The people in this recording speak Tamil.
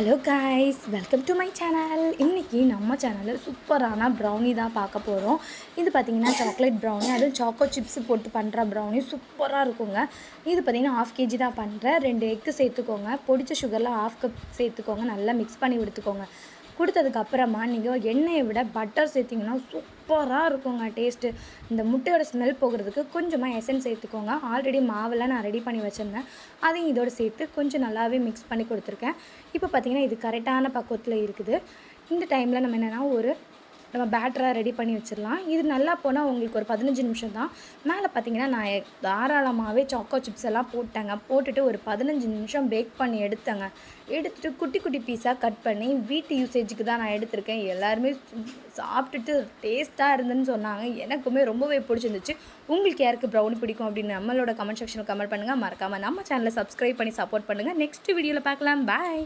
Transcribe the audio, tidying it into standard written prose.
Hello guys, welcome to my channel. இன்றைக்கி நம்ம சேனலில் சூப்பரான ப்ரௌனி தான் பார்க்க போகிறோம். இது பார்த்திங்கன்னா சாக்லேட் ப்ரௌனி, அதுவும் சாக்கோ சிப்ஸ் போட்டு பண்ணுற ப்ரௌனி சூப்பராக இருக்குங்க. இது பார்த்திங்கன்னா 1/2 kg தான் பண்ணுறேன். 2 எக்கு சேர்த்துக்கோங்க. பொடிச்ச சுகரில் 1/2 கப் சேர்த்துக்கோங்க. நல்லா மிக்ஸ் பண்ணி எடுத்துக்கோங்க. கொடுத்ததுக்கப்புறமா நீங்கள் எண்ணெயை விட பட்டர் சேர்த்திங்கன்னா சூப்பராக இருக்குங்க டேஸ்ட்டு. இந்த முட்டையோட ஸ்மெல் போகிறதுக்கு கொஞ்சமாக எசன்ஸ் சேர்த்துக்கோங்க. ஆல்ரெடி மாவெல்லாம் நான் ரெடி பண்ணி வச்சுருந்தேன். அதையும் இதோடு சேர்த்து கொஞ்சம் நல்லாவே மிக்ஸ் பண்ணி கொடுத்துருக்கேன். இப்போ பார்த்திங்கன்னா இது கரெக்டான பக்குவத்தில் இருக்குது. இந்த டைமில் நம்ம என்னென்னா நம்ம பேட்டராக ரெடி பண்ணி வச்சிடலாம். இது நல்லா போனால் உங்களுக்கு ஒரு 15 நிமிஷம் தான். மேலே பார்த்திங்கன்னா நான் தாராளமாகவே சாக்கோ சிப்ஸ் எல்லாம் போட்டேங்க. போட்டுட்டு ஒரு 15 நிமிஷம் பேக் பண்ணி எடுத்தேங்க. எடுத்துகிட்டு குட்டி குட்டி பீஸாக கட் பண்ணி வீட்டு யூசேஜுக்கு தான் நான் எடுத்திருக்கேன். எல்லாருமே சாப்பிட்டுட்டு டேஸ்ட்டாக இருந்துன்னு சொன்னாங்க. எனக்குமே ரொம்பவே பிடிச்சிருந்துச்சு. உங்களுக்கு யாருக்கு ப்ரௌனி பிடிக்கும் அப்படின்னு நம்மளோட கமெண்ட் செக்ஷனில் கமெண்ட் பண்ணுங்கள். மறக்காமல் நம்ம சேனலை சப்ஸ்கிரைப் பண்ணி சப்போர்ட் பண்ணுங்கள். நெக்ஸ்ட் வீடியோவில் பார்க்கலாம். பாய்.